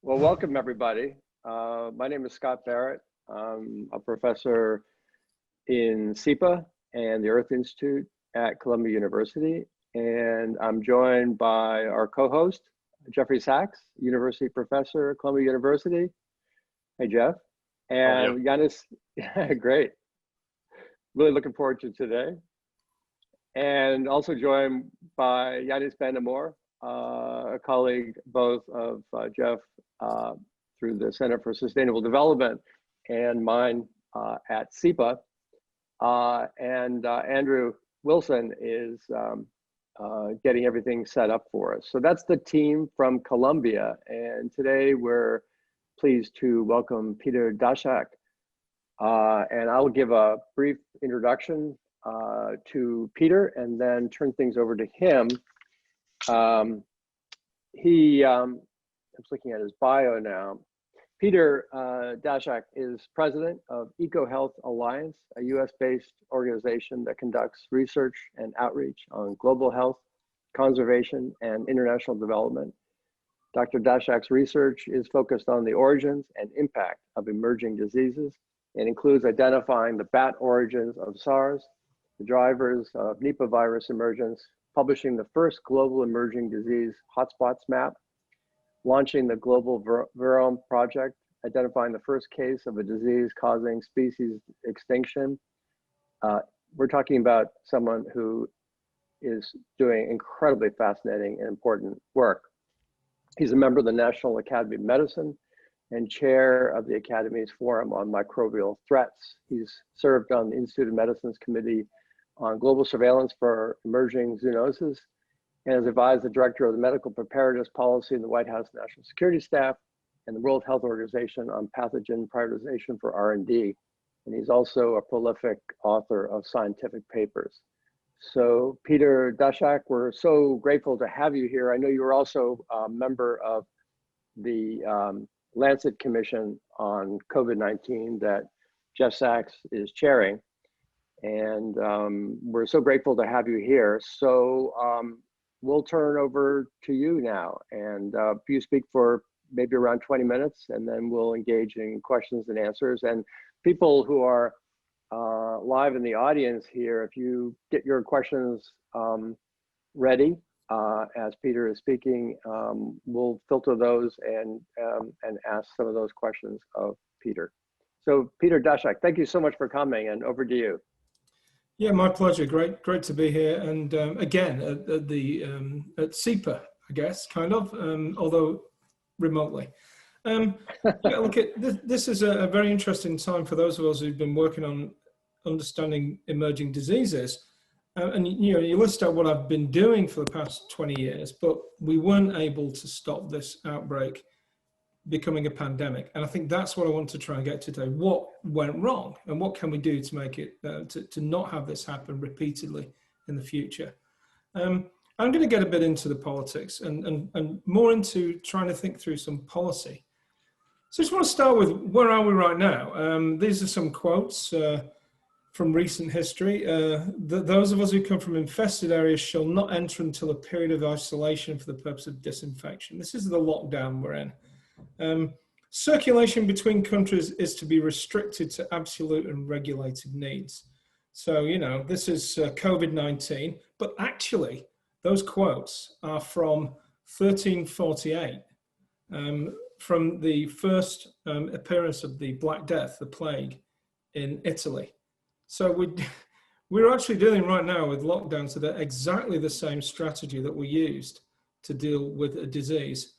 Well, welcome everybody. My name is Scott Barrett. I'm a professor in SEPA and the Earth Institute at Columbia University. And I'm joined by our co-host, Jeffrey Sachs, University Professor at Columbia University. Hey, Jeff. And Yanis, great. Really looking forward to today. And also joined by Yanis Ben-Amour, a colleague both of Jeff through the Center for Sustainable Development and mine at SEPA. And Andrew Wilson is getting everything set up for us. So that's the team from Columbia. And today we're pleased to welcome Peter Daszak. And I'll give a brief introduction to Peter and then turn things over to him. I'm just looking at his bio now. Peter Daszak is president of EcoHealth Alliance, a US-based organization that conducts research and outreach on global health, conservation, and international development. Dr. Daszak's research is focused on the origins and impact of emerging diseases and includes identifying the bat origins of SARS, the drivers of Nipah virus emergence, publishing the first global emerging disease hotspots map, launching the Global Virome Project, identifying the first case of a disease causing species extinction. We're talking about someone who is doing incredibly fascinating and important work. He's a member of the National Academy of Medicine and chair of the Academy's Forum on Microbial Threats. He's served on the Institute of Medicine's Committee on Global Surveillance for Emerging Zoonoses, and has advised the director of the Medical Preparedness Policy in the White House National Security Staff and the World Health Organization on pathogen prioritization for R&D. And he's also a prolific author of scientific papers. So Peter Daszak, we're so grateful to have you here. I know you were also a member of the Lancet Commission on COVID-19 that Jeff Sachs is chairing. And we're so grateful to have you here. So we'll turn over to you now. And you speak for maybe around 20 minutes, and then we'll engage in questions and answers. And people who are live in the audience here, if you get your questions ready as Peter is speaking, we'll filter those and ask some of those questions of Peter. So Peter Daszak, thank you so much for coming, and over to you. Yeah, my pleasure. Great to be here, and again at SEPA, I guess, kind of, although remotely. Yeah, look, this is a very interesting time for those of us who've been working on understanding emerging diseases. And you list out what I've been doing for the past 20 years, but we weren't able to stop this outbreak becoming a pandemic. And I think that's what I want to try and get to today. What went wrong and what can we do to make it, to not have this happen repeatedly in the future? I'm going to get a bit into the politics and more into trying to think through some policy. So I just want to start with, where are we right now? These are some quotes from recent history. Those of us who come from infested areas shall not enter until a period of isolation for the purpose of disinfection. This is the lockdown we're in. Circulation between countries is to be restricted to absolute and regulated needs. So, this is COVID-19, but actually those quotes are from 1348, from the first appearance of the Black Death, the plague in Italy. So we're actually dealing right now with lockdowns that are exactly the same strategy that we used to deal with a disease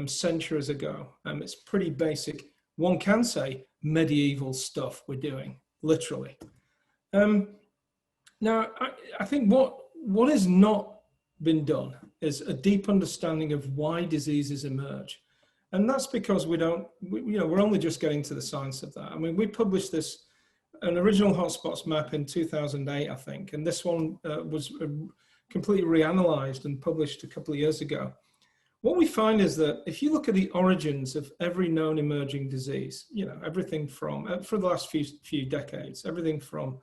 centuries ago. It's pretty basic, one can say, medieval stuff we're doing, literally. Now, I think what has not been done is a deep understanding of why diseases emerge. And that's because we're only just getting to the science of that. I mean, we published an original hotspots map in 2008, I think, and this one was completely reanalyzed and published a couple of years ago. What we find is that if you look at the origins of every known emerging disease, everything from, for the last few decades, everything from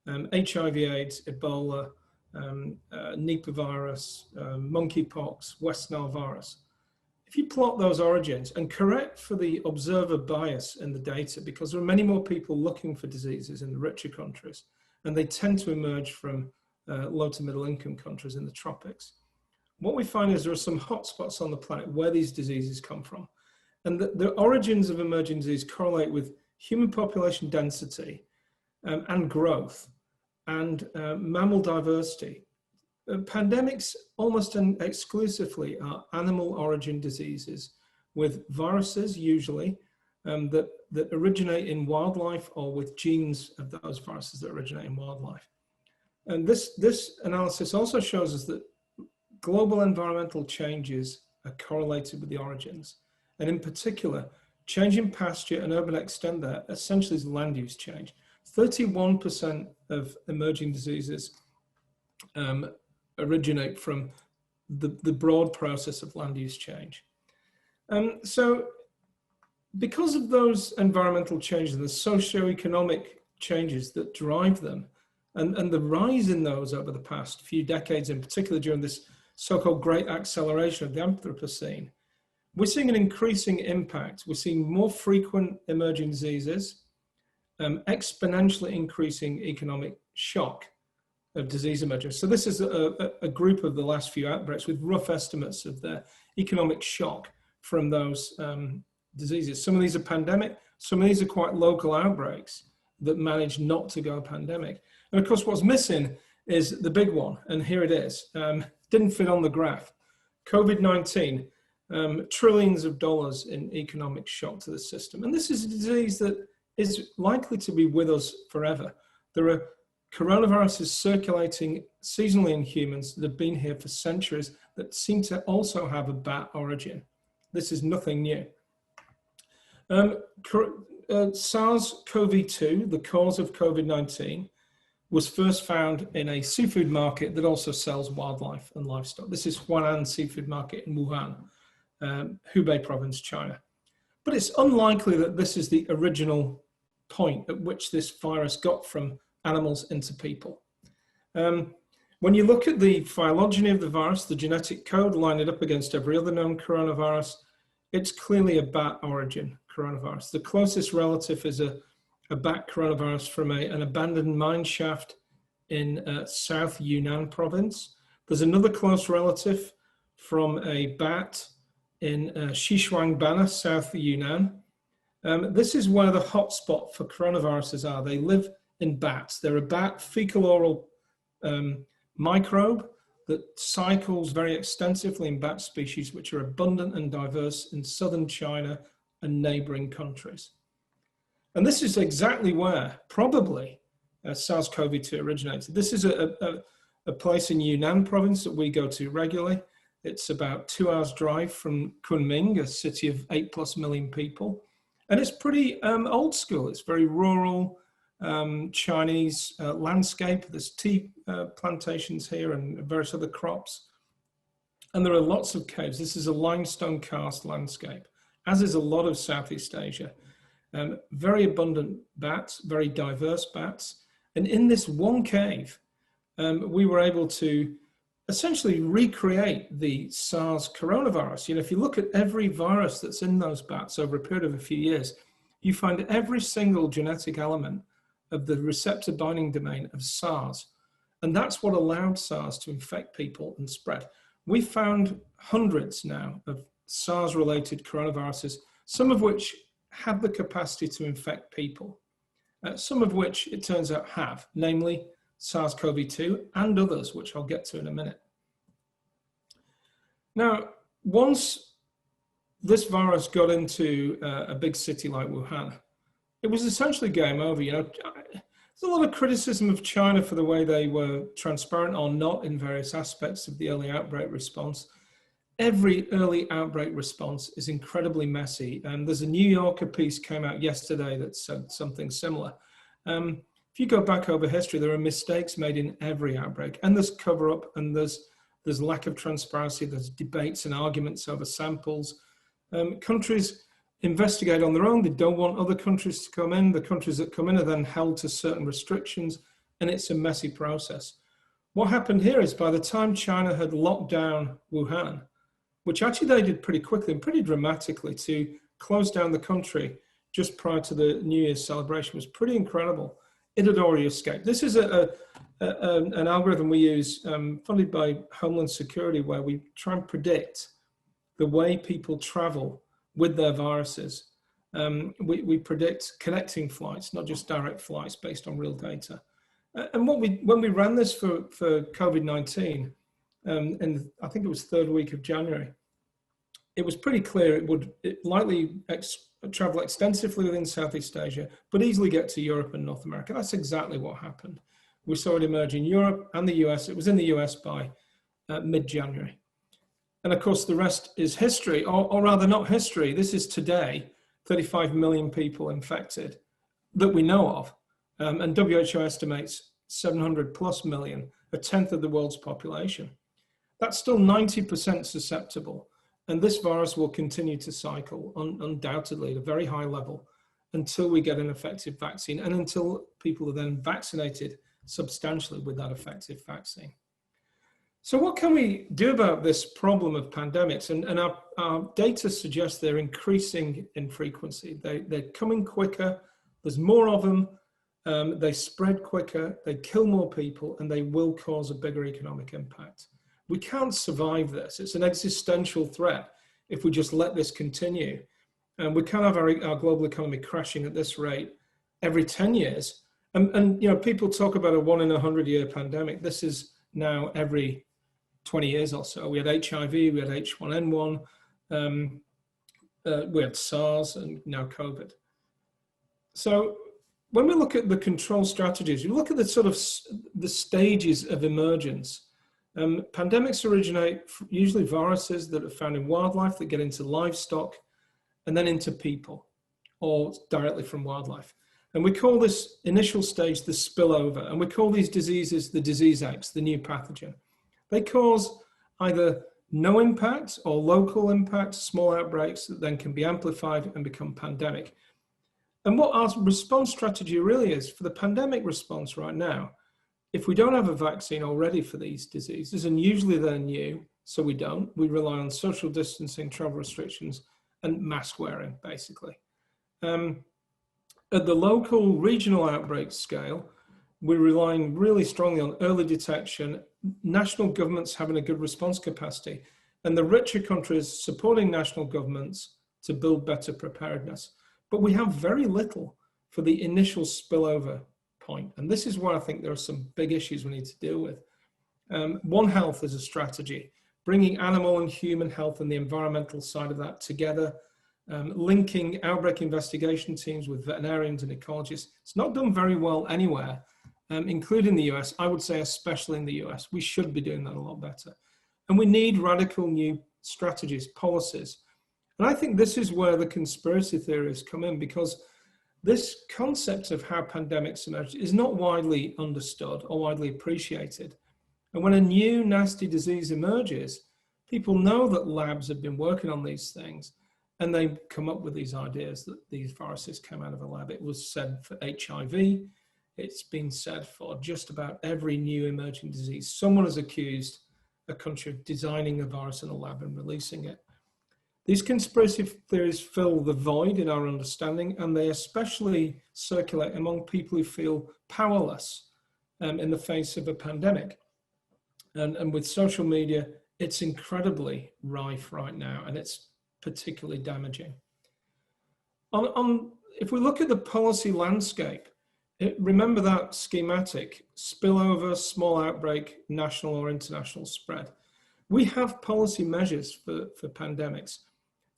HIV/AIDS, Ebola, Nipah virus, monkeypox, West Nile virus. if you plot those origins and correct for the observer bias in the data, because there are many more people looking for diseases in the richer countries, and they tend to emerge from low to middle income countries in the tropics, what we find is there are some hotspots on the planet where these diseases come from. And the origins of emerging disease correlate with human population density and growth and mammal diversity. Pandemics almost exclusively are animal origin diseases with viruses usually that originate in wildlife or with genes of those viruses that originate in wildlife. And this analysis also shows us that global environmental changes are correlated with the origins. And in particular, change in pasture and urban extent there essentially is land use change. 31% of emerging diseases originate from the broad process of land use change. So because of those environmental changes and the socioeconomic changes that drive them, and the rise in those over the past few decades, in particular during this so-called great acceleration of the Anthropocene, we're seeing an increasing impact. We're seeing more frequent emerging diseases, exponentially increasing economic shock of disease emergence. So this is a group of the last few outbreaks with rough estimates of their economic shock from those diseases. Some of these are pandemic, some of these are quite local outbreaks that manage not to go pandemic. And of course, what's missing is the big one, and here it is. Didn't fit on the graph. COVID-19, trillions of dollars in economic shock to the system. And this is a disease that is likely to be with us forever. There are coronaviruses circulating seasonally in humans that have been here for centuries that seem to also have a bat origin. This is nothing new. SARS-CoV-2, the cause of COVID-19, was first found in a seafood market that also sells wildlife and livestock. This is Huanan Seafood Market in Wuhan, Hubei province, China. But it's unlikely that this is the original point at which this virus got from animals into people. When you look at the phylogeny of the virus, the genetic code, line it up against every other known coronavirus, it's clearly a bat origin coronavirus. The closest relative is a bat coronavirus from an abandoned mine shaft in South Yunnan province. There's another close relative from a bat in Xishuangbanna, South Yunnan. This is where the hotspot for coronaviruses are. They live in bats. They're a bat fecal oral microbe that cycles very extensively in bat species, which are abundant and diverse in southern China and neighboring countries. And this is exactly where probably SARS-CoV-2 originated. This is a place in Yunnan province that we go to regularly. It's about 2 hours drive from Kunming, a city of 8+ million people. And it's pretty old school. It's very rural Chinese landscape. There's tea plantations here and various other crops. And there are lots of caves. This is a limestone karst landscape, as is a lot of Southeast Asia. Very abundant bats, very diverse bats. And in this one cave, we were able to essentially recreate the SARS coronavirus. You know, if you look at every virus that's in those bats over a period of a few years, you find every single genetic element of the receptor binding domain of SARS. And that's what allowed SARS to infect people and spread. We found hundreds now of SARS-related coronaviruses, some of which have the capacity to infect people, some of which it turns out have, namely SARS-CoV-2 and others, which I'll get to in a minute. Now, once this virus got into a big city like Wuhan, it was essentially game over. You know, there's a lot of criticism of China for the way they were transparent or not in various aspects of the early outbreak response. Every early outbreak response is incredibly messy. And there's a New Yorker piece came out yesterday that said something similar. If you go back over history, there are mistakes made in every outbreak, and there's cover-up, and there's lack of transparency, there's debates and arguments over samples. Countries investigate on their own. They don't want other countries to come in. The countries that come in are then held to certain restrictions, and it's a messy process. What happened here is by the time China had locked down Wuhan, which actually they did pretty quickly and pretty dramatically to close down the country just prior to the New Year's celebration, was pretty incredible. It had already escaped. This is an algorithm we use funded by Homeland Security, where we try and predict the way people travel with their viruses. We predict connecting flights, not just direct flights based on real data. And when we ran this for COVID-19, and I think it was third week of January, it was pretty clear it would likely travel extensively within Southeast Asia, but easily get to Europe and North America. That's exactly what happened. We saw it emerge in Europe and the US. It was in the US by mid-January. And of course, the rest is history, or rather not history. This is today, 35 million people infected that we know of. And WHO estimates 700 plus million, a tenth of the world's population. That's still 90% susceptible. And this virus will continue to cycle undoubtedly at a very high level until we get an effective vaccine and until people are then vaccinated substantially with that effective vaccine. So what can we do about this problem of pandemics? And our data suggests they're increasing in frequency. They're coming quicker, there's more of them, they spread quicker, they kill more people, and they will cause a bigger economic impact. We can't survive this. It's an existential threat if we just let this continue. And we can't have our global economy crashing at this rate every 10 years. And you know, people talk about a 1 in 100-year pandemic. This is now every 20 years or so. We had HIV, we had H1N1, we had SARS, and now COVID. So when we look at the control strategies, you look at the sort of the stages of emergence. Pandemics originate usually viruses that are found in wildlife that get into livestock and then into people, or directly from wildlife. And we call this initial stage the spillover, and we call these diseases the disease X, the new pathogen. They cause either no impact or local impact, small outbreaks that then can be amplified and become pandemic. And what our response strategy really is for the pandemic response right now, if we don't have a vaccine already for these diseases, and usually they're new, so we don't, we rely on social distancing, travel restrictions, and mask wearing, basically. At the local regional outbreak scale, we're relying really strongly on early detection, national governments having a good response capacity, and the richer countries supporting national governments to build better preparedness. But we have very little for the initial spillover point. And this is where I think there are some big issues we need to deal with. One Health is a strategy, bringing animal and human health and the environmental side of that together, linking outbreak investigation teams with veterinarians and ecologists. It's not done very well anywhere, including the US. I would say especially in the US. We should be doing that a lot better. And we need radical new strategies, policies. And I think this is where the conspiracy theories come in, because this concept of how pandemics emerge is not widely understood or widely appreciated. And when a new nasty disease emerges, people know that labs have been working on these things, and they come up with these ideas that these viruses came out of a lab. It was said for HIV. It's been said for just about every new emerging disease. Someone has accused a country of designing a virus in a lab and releasing it. These conspiracy theories fill the void in our understanding, and they especially circulate among people who feel powerless in the face of a pandemic. And with social media, it's incredibly rife right now, and it's particularly damaging. If we look at the policy landscape, remember that schematic: spillover, small outbreak, national or international spread. We have policy measures for pandemics.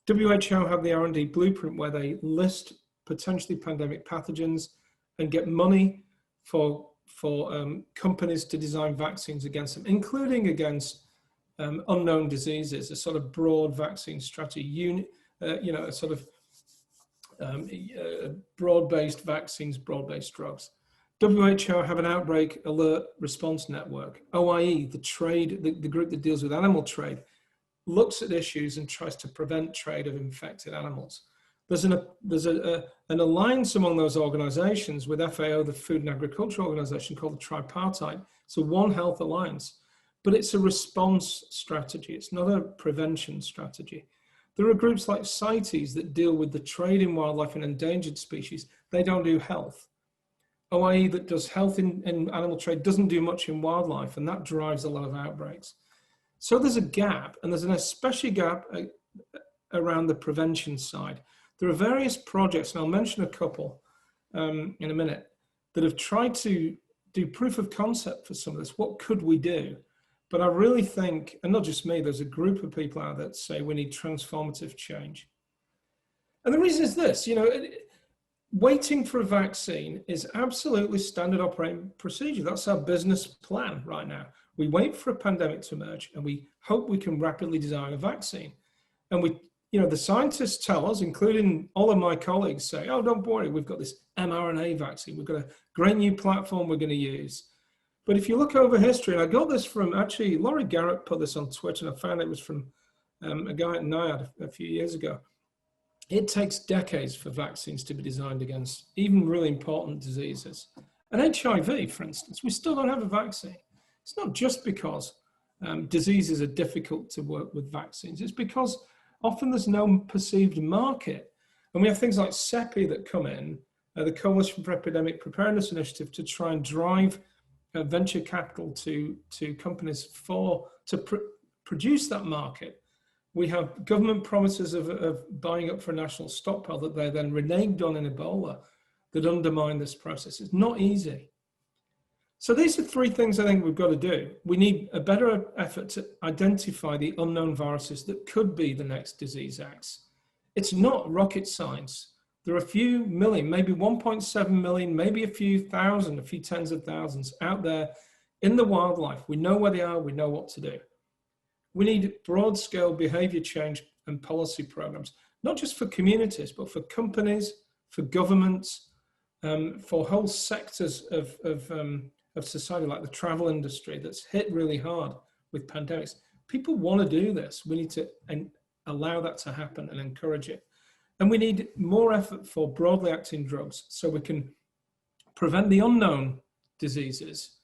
WHO have the R&D blueprint where they list potentially pandemic pathogens and get money for companies to design vaccines against them, including against unknown diseases, a sort of broad vaccine strategy, a sort of broad-based vaccines, broad-based drugs. WHO have an outbreak alert response network. OIE, the group that deals with animal trade, looks at issues and tries to prevent trade of infected animals. There's an alliance among those organizations with FAO, the Food and Agriculture Organization, called the Tripartite. It's a One Health Alliance. but it's a response strategy. It's not a prevention strategy. There are groups like CITES that deal with the trade in wildlife and endangered species. They don't do health. OIE that does health in animal trade doesn't do much in wildlife, and that drives a lot of outbreaks. So there's a gap, and there's an especially gap around the prevention side. There are various projects, and I'll mention a couple in a minute, that have tried to do proof of concept for some of this. What could we do? But I really think, and not just me, there's a group of people out there that say we need transformative change. And the reason is this, waiting for a vaccine is absolutely standard operating procedure. That's our business plan right now. We wait for a pandemic to emerge and we hope we can rapidly design a vaccine. And the scientists tell us, including all of my colleagues, say, oh, don't worry, we've got this mRNA vaccine. We've got a great new platform we're going to use. But if you look over history, and I got this from, actually, Laurie Garrett put this on Twitter, and I found it was from a guy at NIAID a few years ago. It takes decades for vaccines to be designed against even really important diseases. And HIV, for instance, we still don't have a vaccine. It's not just because diseases are difficult to work with vaccines. It's because often there's no perceived market. And we have things like CEPI that come in, the Coalition for Epidemic Preparedness Initiative, to try and drive venture capital to companies to produce that market. We have government promises of buying up for a national stockpile that they then reneged on in Ebola that undermine this process. It's not easy. So these are three things I think we've got to do. We need a better effort to identify the unknown viruses that could be the next disease X. It's not rocket science. There are a few million, maybe 1.7 million, maybe a few thousand, a few tens of thousands out there in the wildlife. We know where they are, we know what to do. We need broad-scale behavior change and policy programs, not just for communities, but for companies, for governments, for whole sectors of society, like the travel industry that's hit really hard with pandemics. People want to do this. We need to allow that to happen and encourage it. And we need more effort for broadly acting drugs so we can prevent the unknown diseases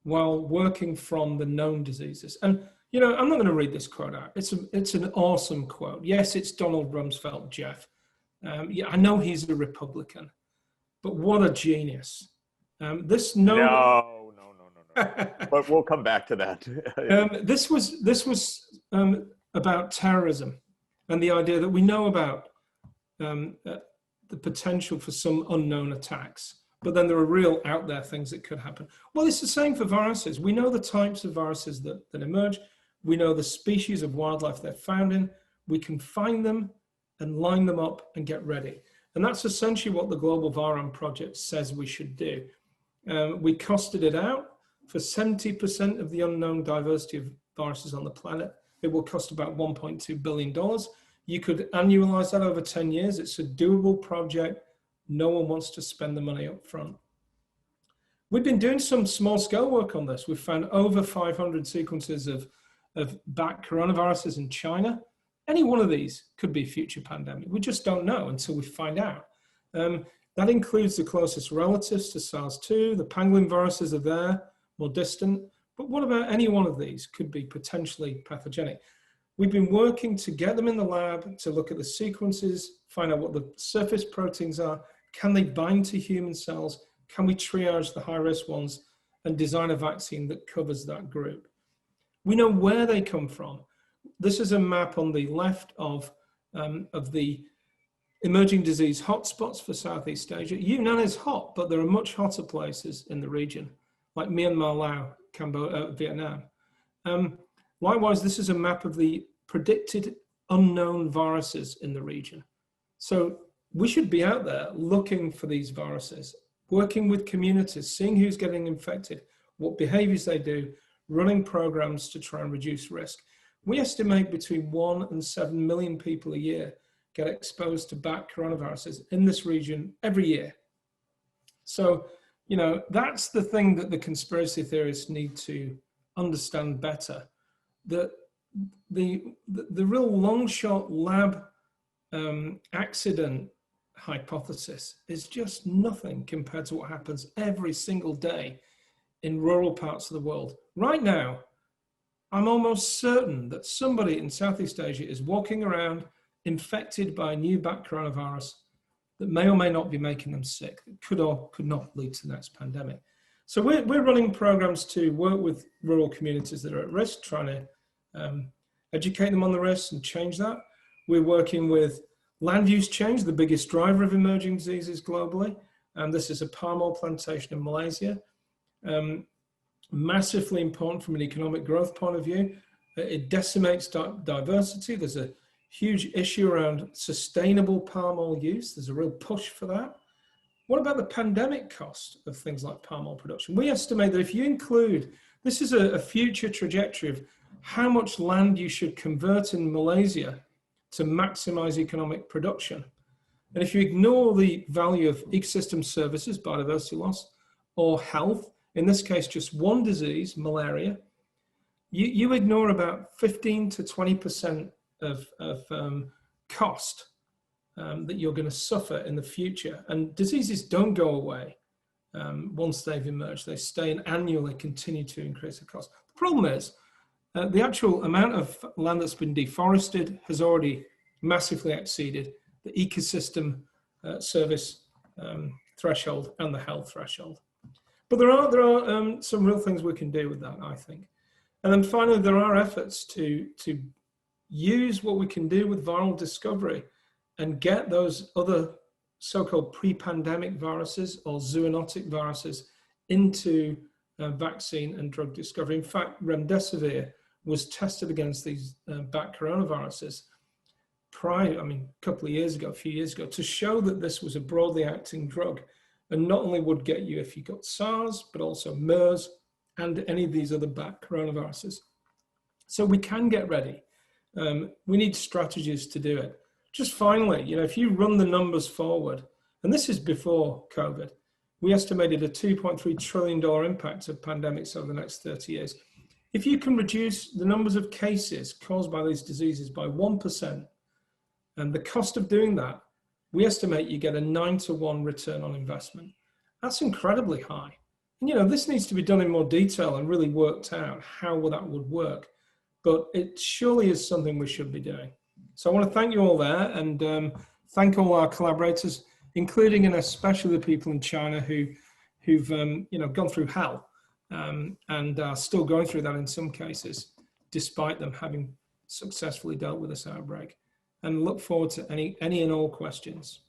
while working from the known diseases. And, I'm not going to read this quote out. It's an awesome quote. Yes, it's Donald Rumsfeld, Jeff. Yeah, I know he's a Republican, but what a genius. No. But we'll come back to that. This was about terrorism and the idea that we know about the potential for some unknown attacks, but then there are real out there things that could happen. Well, it's the same for viruses. We know the types of viruses that emerge. We know the species of wildlife they're found in. We can find them and line them up and get ready. And that's essentially what the Global Virome Project says we should do. We costed it out for 70% of the unknown diversity of viruses on the planet. It will cost about $1.2 billion. You could annualize that over 10 years. It's a doable project. No one wants to spend the money up front. We've been doing some small scale work on this. We've found over 500 sequences of bat coronaviruses in China. Any one of these could be a future pandemic. We just don't know until we find out. That includes the closest relatives to SARS-2. The pangolin viruses are there, more distant. But what about any one of these could be potentially pathogenic? We've been working to get them in the lab to look at the sequences, find out what the surface proteins are. Can they bind to human cells? Can we triage the high-risk ones and design a vaccine that covers that group? We know where they come from. This is a map on the left of the emerging disease hotspots for Southeast Asia. Yunnan is hot, but there are much hotter places in the region, like Myanmar, Laos, Cambodia, Vietnam. Likewise, this is a map of the predicted unknown viruses in the region. So we should be out there looking for these viruses, working with communities, seeing who's getting infected, what behaviors they do, running programs to try and reduce risk. We estimate between 1 and 7 million people a year get exposed to bat coronaviruses in this region every year. So, that's the thing that the conspiracy theorists need to understand better. The real long shot lab accident hypothesis is just nothing compared to what happens every single day in rural parts of the world. Right now, I'm almost certain that somebody in Southeast Asia is walking around infected by a new bat coronavirus that may or may not be making them sick, that could or could not lead to the next pandemic. So we're running programs to work with rural communities that are at risk, trying to educate them on the risks and change that. We're working with land use change, the biggest driver of emerging diseases globally. And this is a palm oil plantation in Malaysia. Massively important from an economic growth point of view. It decimates diversity. There's a huge issue around sustainable palm oil use. There's a real push for that. What about the pandemic cost of things like palm oil production? We estimate that if you include, this is a future trajectory of how much land you should convert in Malaysia to maximize economic production. And if you ignore the value of ecosystem services, biodiversity loss, or health, in this case, just one disease, malaria, you ignore about 15 to 20% of cost that you're going to suffer in the future. And diseases don't go away once they've emerged. They stay and annually continue to increase the cost. The problem is the actual amount of land that's been deforested has already massively exceeded the ecosystem service threshold and the health threshold. But there are some real things we can do with that, I think. And then finally, there are efforts to use what we can do with viral discovery and get those other so-called pre-pandemic viruses or zoonotic viruses into vaccine and drug discovery. In fact, remdesivir was tested against these bat coronaviruses a couple of years ago, a few years ago, to show that this was a broadly acting drug and not only would get you if you got SARS, but also MERS and any of these other bat coronaviruses. So we can get ready. We need strategies to do it. Just finally, if you run the numbers forward, and this is before COVID, we estimated a $2.3 trillion impact of pandemics over the next 30 years. If you can reduce the numbers of cases caused by these diseases by 1%, and the cost of doing that, we estimate you get a 9-to-1 return on investment. That's incredibly high. And this needs to be done in more detail and really worked out how that would work. But it surely is something we should be doing. So I want to thank you all there and thank all our collaborators, including and especially the people in China who've gone through hell and are still going through that in some cases, despite them having successfully dealt with this outbreak. And look forward to any and all questions.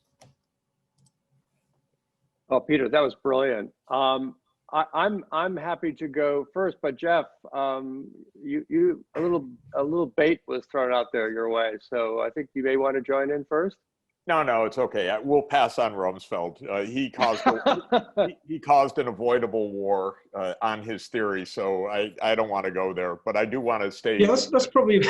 Oh, Peter, that was brilliant. I'm happy to go first, but Jeff, you a little bait was thrown out there your way, so I think you may want to join in first. No, it's okay. We'll pass on Rumsfeld. He caused an avoidable war on his theory, so I don't want to go there. But I do want to stay. Yeah, that's probably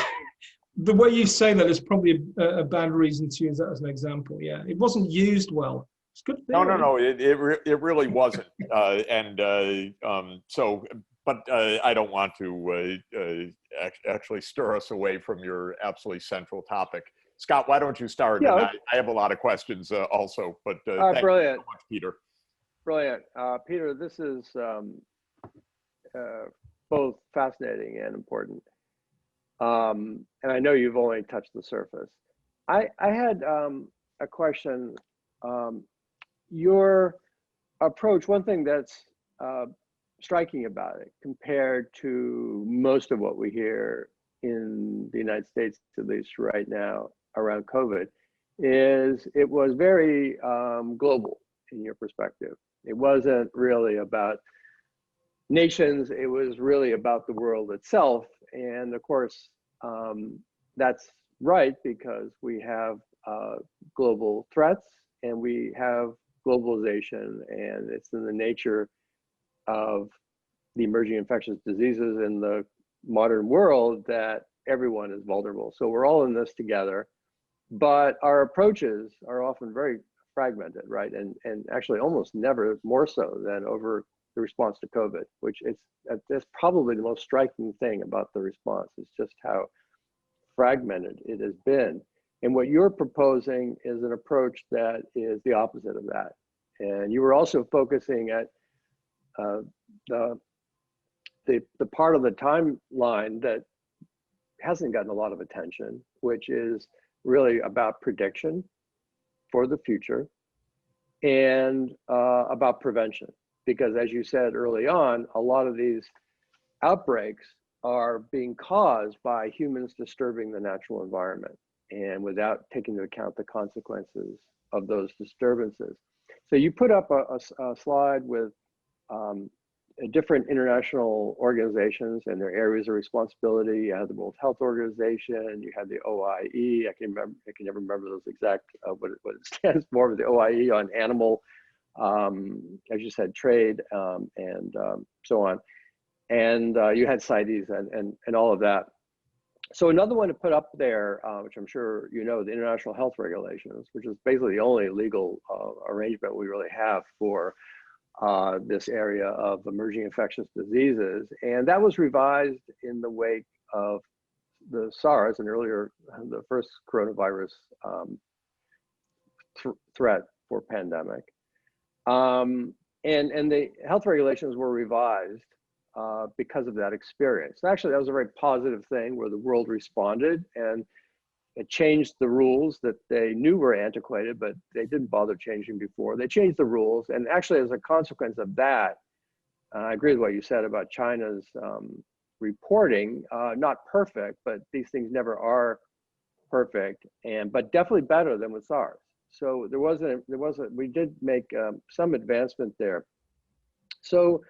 the way you say that is probably a bad reason to use that as an example. Yeah, it wasn't used well. It's good theory. No. It really wasn't. But I don't want to actually stir us away from your absolutely central topic. Scott, why don't you start? Yeah, and I have a lot of questions also, but thank you brilliant. so much, Peter. Brilliant. Peter, this is both fascinating and important. And I know you've only touched the surface. I had a question. Your approach, one thing that's striking about it compared to most of what we hear in the United States, at least right now, around COVID, is it was very global in your perspective. It wasn't really about nations, it was really about the world itself. And of course, that's right, because we have global threats and we have globalization, and it's in the nature of the emerging infectious diseases in the modern world that everyone is vulnerable. So we're all in this together, but our approaches are often very fragmented, right? And actually almost never more so than over the response to COVID, which that's probably the most striking thing about the response, is just how fragmented it has been. And what you're proposing is an approach that is the opposite of that. And you were also focusing at the the part of the timeline that hasn't gotten a lot of attention, which is really about prediction for the future and about prevention. Because as you said early on, a lot of these outbreaks are being caused by humans disturbing the natural environment and without taking into account the consequences of those disturbances. So you put up a slide with different international organizations and their areas of responsibility. You had the World Health Organization, you had the OIE. I can never remember those exact what it stands for, but the OIE on animal, as you said, trade and so on. And you had CITES and all of that. So another one to put up there, which I'm sure you know, the International Health Regulations, which is basically the only legal arrangement we really have for this area of emerging infectious diseases. And that was revised in the wake of the SARS and earlier, the first coronavirus threat for pandemic. And the health regulations were revised because of that experience. Actually, that was a very positive thing where the world responded and it changed the rules that they knew were antiquated, but they didn't bother changing before. They changed the rules. And actually, as a consequence of that, I agree with what you said about China's reporting, not perfect, but these things never are perfect, but definitely better than with SARS. So we did make some advancement there. So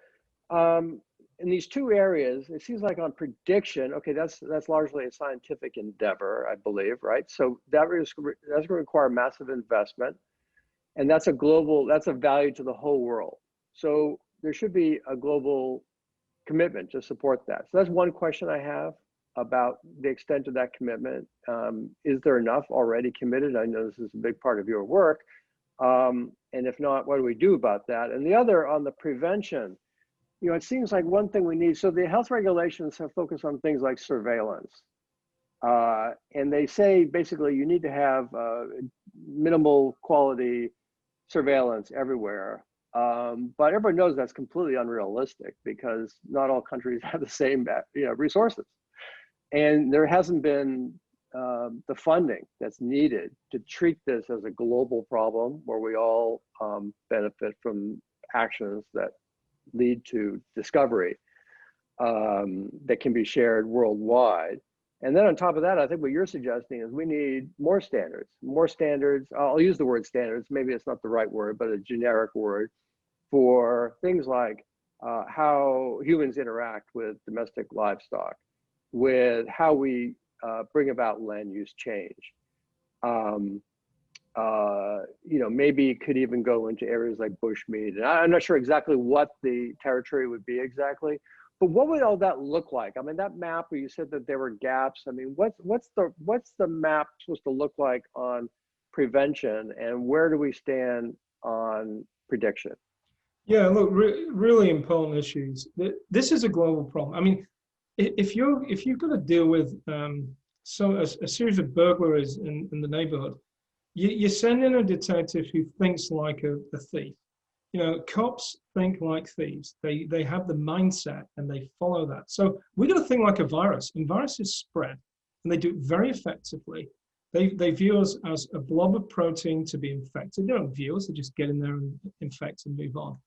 in these two areas, it seems like on prediction, okay, that's largely a scientific endeavor, I believe, right? So that's going to require massive investment, and that's a value to the whole world. So there should be a global commitment to support that. So that's one question I have about the extent of that commitment. Is there enough already committed? I know this is a big part of your work. And if not, what do we do about that? And the other on the prevention, you know, it seems like one thing we need, so the health regulations have focused on things like surveillance. And they say basically you need to have minimal quality surveillance everywhere. But everyone knows that's completely unrealistic because not all countries have the same resources. And there hasn't been the funding that's needed to treat this as a global problem where we all benefit from actions that lead to discovery that can be shared worldwide. And then on top of that, I think what you're suggesting is we need more standards. I'll use the word standards, maybe it's not the right word, but a generic word for things like how humans interact with domestic livestock, with how we bring about land use change. Maybe it could even go into areas like bushmeat. And I'm not sure exactly what the territory would be exactly, but what would all that look like? I mean, that map where you said that there were gaps. I mean, what's the map supposed to look like on prevention, and where do we stand on prediction? Yeah, look, really important issues. This is a global problem. I mean, if you've got to deal with a series of burglaries in the neighborhood, you send in a detective who thinks like a thief. You know, cops think like thieves. They have the mindset and they follow that. So we got to think like a virus, and viruses spread, and they do it very effectively. They view us as a blob of protein to be infected. They don't view us; they just get in there and infect and move on.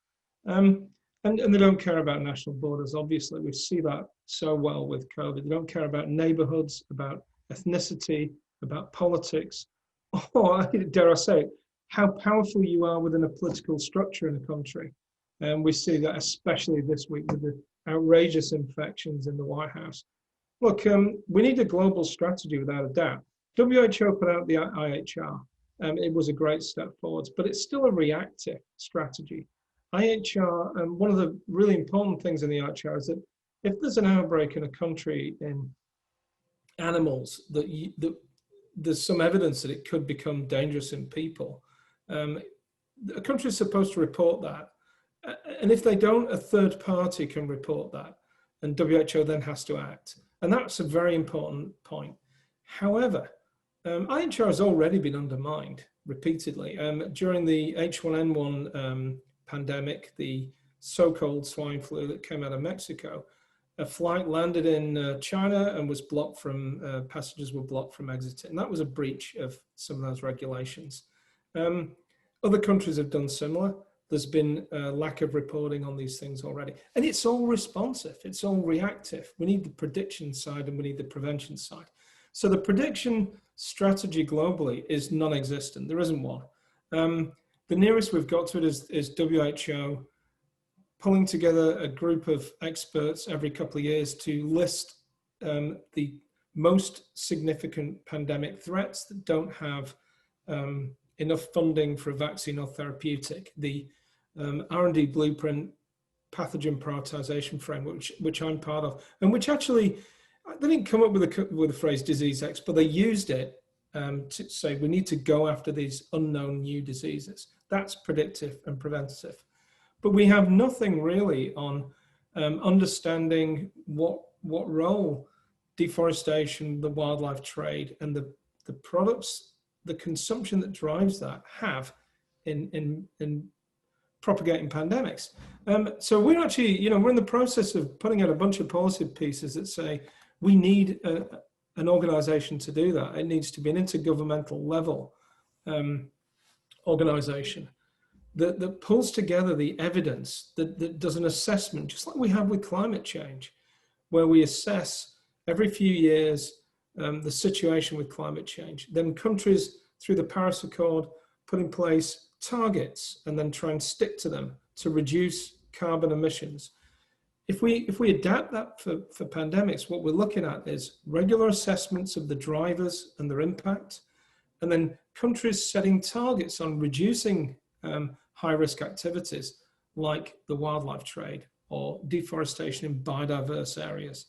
And they don't care about national borders. Obviously, we see that so well with COVID. They don't care about neighborhoods, about ethnicity, about politics, or dare I say it, how powerful you are within a political structure in a country. And we see that especially this week with the outrageous infections in the White House. Look, we need a global strategy without a doubt. WHO put out the IHR. It was a great step forwards, but it's still a reactive strategy. IHR, one of the really important things in the IHR is that if there's an outbreak in a country in animals, that there's some evidence that it could become dangerous in people, a country is supposed to report that. And if they don't, a third party can report that, and WHO then has to act. And that's a very important point. However, IHR has already been undermined repeatedly. During the H1N1 pandemic, the so-called swine flu that came out of Mexico, a flight landed in China and was blocked from, passengers were blocked from exiting. And that was a breach of some of those regulations. Other countries have done similar. There's been a lack of reporting on these things already. And it's all responsive, it's all reactive. We need the prediction side and we need the prevention side. So the prediction strategy globally is non-existent. There isn't one. The nearest we've got to it is WHO pulling together a group of experts every couple of years to list the most significant pandemic threats that don't have enough funding for a vaccine or therapeutic. The R&D blueprint pathogen prioritization framework, which I'm part of, and which actually, they didn't come up with the phrase disease X, but they used it to say we need to go after these unknown new diseases. That's predictive and preventative. But we have nothing really on understanding what role deforestation, the wildlife trade, and the products, the consumption that drives that have in propagating pandemics. So we're actually, we're in the process of putting out a bunch of policy pieces that say we need an organization to do that. It needs to be an intergovernmental level organization that pulls together the evidence, that does an assessment, just like we have with climate change, where we assess every few years the situation with climate change. Then countries, through the Paris Accord, put in place targets and then try and stick to them to reduce carbon emissions. If we adapt that for pandemics, what we're looking at is regular assessments of the drivers and their impact, and then countries setting targets on reducing high-risk activities like the wildlife trade or deforestation in biodiverse areas,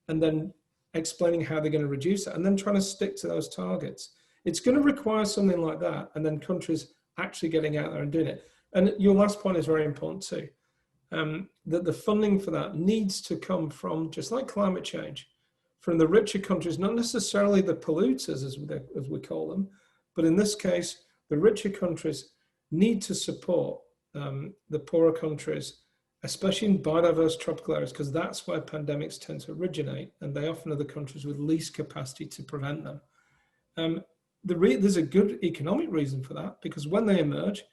and then explaining how they're going to reduce it, and then trying to stick to those targets. It's going to require something like that, and then countries actually getting out there and doing it. And your last point is very important too, that the funding for that needs to come from, just like climate change, from the richer countries, not necessarily the polluters as we call them, but in this case, the richer countries need to support the poorer countries, especially in biodiverse tropical areas, because that's where pandemics tend to originate, and they often are the countries with least capacity to prevent them. There's a good economic reason for that, because when they emerge,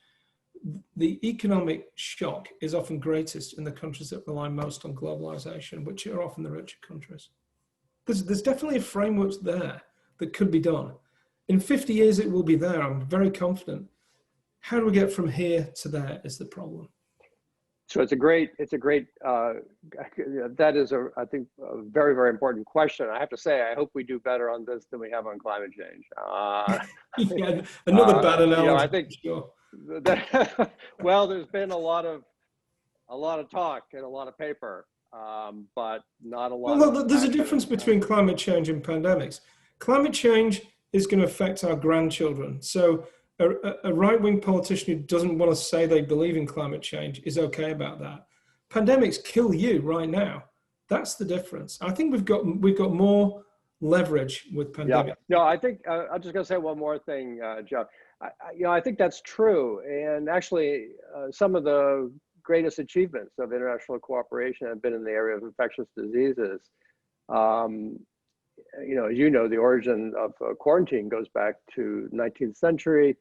the economic shock is often greatest in the countries that rely most on globalization, which are often the richer countries. There's definitely a framework there that could be done. In 50 years, it will be there, I'm very confident. How do we get from here to there is the problem. So that is I think a very, very important question. I have to say, I hope we do better on this than we have on climate change. Yeah, another bad analogy. I think, sure. Well, there's been a lot of talk and a lot of paper, but not a lot. Well, there's a difference between climate change and pandemics. Climate change is going to affect our grandchildren. So a right-wing politician who doesn't want to say they believe in climate change is okay about that. Pandemics kill you right now. That's the difference. I think we've got more leverage with pandemics. Yeah. No, I think I'm just going to say one more thing, Jeff. I think that's true. And actually, some of the greatest achievements of international cooperation have been in the area of infectious diseases. The origin of quarantine goes back to 19th century,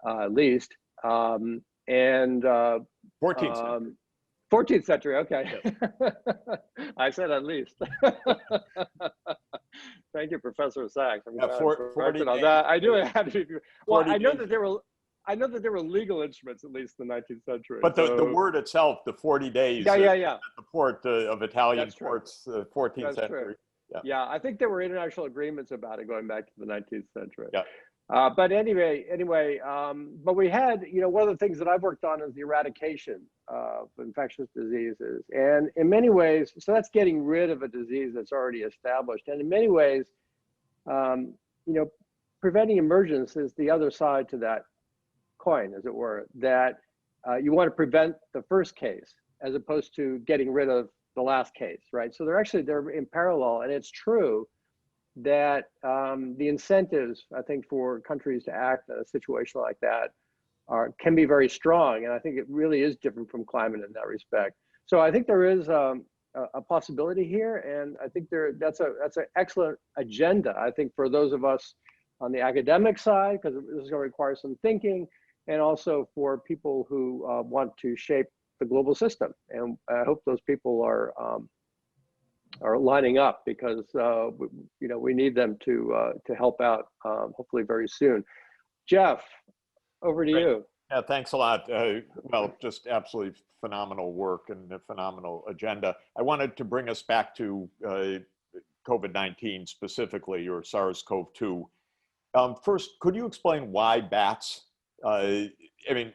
at least, and 14th century. 14th century. Okay, I said at least. Thank you, Professor Sachs. I'm glad I'm corrected on that. I knew it had to be. Well, I know that there were legal instruments at least in the 19th century. But the word itself, the 40 days. Yeah. At the port of Italian ports, 14th That's century. True. Yeah. Yeah, I think there were international agreements about it going back to the 19th century. Yeah. But anyway, but we had, one of the things that I've worked on is the eradication of infectious diseases. And in many ways, so that's getting rid of a disease that's already established. And in many ways, preventing emergence is the other side to that coin, as it were, that you want to prevent the first case as opposed to getting rid of the last case, right? So they're in parallel, and it's true that the incentives, I think, for countries to act in a situation like that can be very strong, and I think it really is different from climate in that respect. So I think there is a a possibility here, and I think that's an excellent agenda. I think for those of us on the academic side, because this is going to require some thinking, and also for people who want to shape the global system. And I hope those people are lining up, because we need them to help out, hopefully very soon. Jeff, over to you. Yeah, thanks a lot. Well, just absolutely phenomenal work and a phenomenal agenda. I wanted to bring us back to COVID-19 specifically, or SARS-CoV-2. First, could you explain why bats? I mean,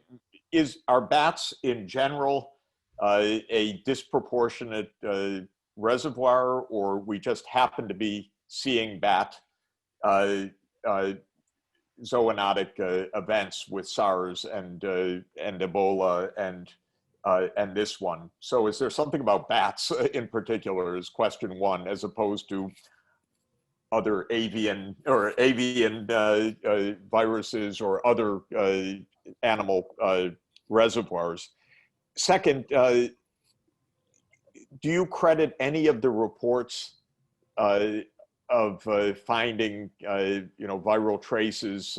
are bats in general a disproportionate reservoir, or we just happen to be seeing bat zoonotic events with SARS and Ebola and this one? So is there something about bats in particular, is question one, as opposed to other avian viruses or other animal reservoirs? Second, do you credit any of the reports of finding viral traces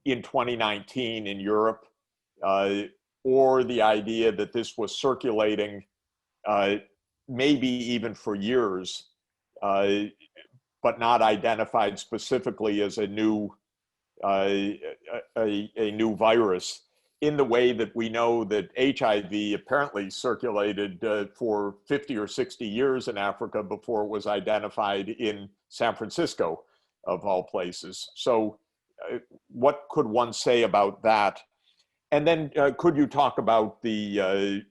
in 2019 in Europe, or the idea that this was circulating maybe even for years, but not identified specifically as a new virus, in the way that we know that HIV apparently circulated for 50 or 60 years in Africa before it was identified in San Francisco, of all places. So what could one say about that? And then could you talk about the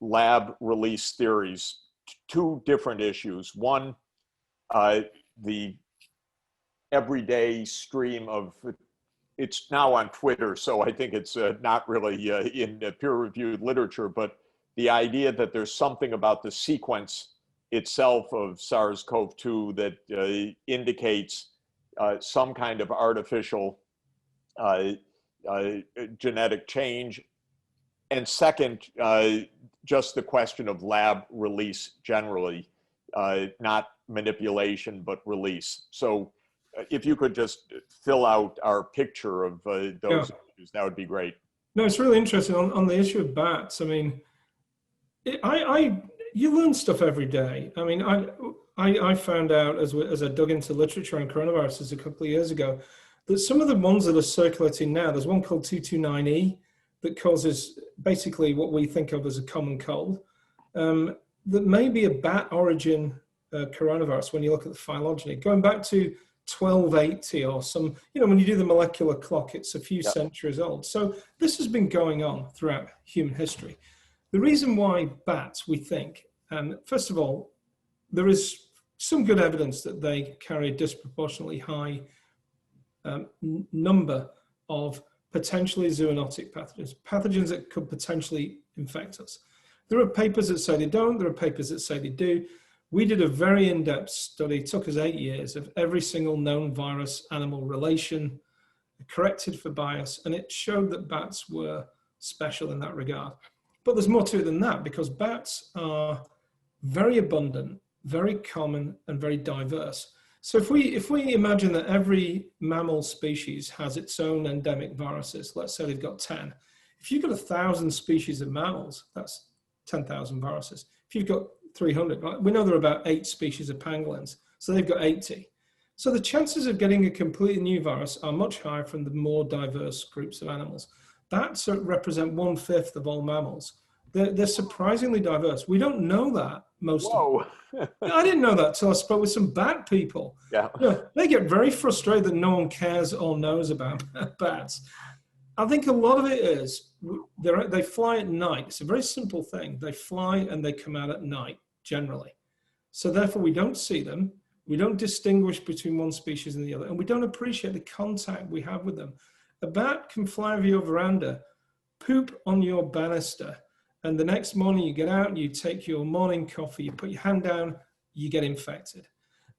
lab release theories? Two different issues. One, the everyday stream of, it's now on Twitter, so I think it's not really in peer-reviewed literature, but the idea that there's something about the sequence itself of SARS-CoV-2 that indicates some kind of artificial genetic change. And second, just the question of lab release generally, not manipulation, but release. So if you could just fill out our picture of those issues, that would be great. No, it's really interesting on the issue of bats. I mean, you learn stuff every day. I mean, I found out as I dug into literature on coronaviruses a couple of years ago, that some of the ones that are circulating now, there's one called 229E that causes basically what we think of as a common cold, that may be a bat origin coronavirus when you look at the phylogeny. Going back to 1280 or some, when you do the molecular clock, it's a few centuries old. So this has been going on throughout human history. The reason why bats, we think, and first of all, there is some good evidence that they carry a disproportionately high number of potentially zoonotic pathogens that could potentially infect us. There are papers that say they don't, there are papers that say they do. We did a very in-depth study, it took us 8 years, of every single known virus-animal relation, corrected for bias, and it showed that bats were special in that regard. But there's more to it than that, because bats are very abundant, very common, and very diverse. So if we imagine that every mammal species has its own endemic viruses, let's say they've got 10. If you've got 1,000 species of mammals, that's 10,000 viruses. If you've got 300, right? We know there are about 8 species of pangolins, so they've got 80. So the chances of getting a completely new virus are much higher from the more diverse groups of animals. Bats represent 1/5 of all mammals. They're surprisingly diverse. We don't know that most of them. I didn't know that till I spoke with some bat people. Yeah. They get very frustrated that no one cares or knows about bats. I think a lot of it is they fly at night. It's a very simple thing. They fly and they come out at night, generally. So therefore, we don't see them. We don't distinguish between one species and the other, and we don't appreciate the contact we have with them. A bat can fly over your veranda, poop on your banister, and the next morning you get out and you take your morning coffee, you put your hand down, you get infected.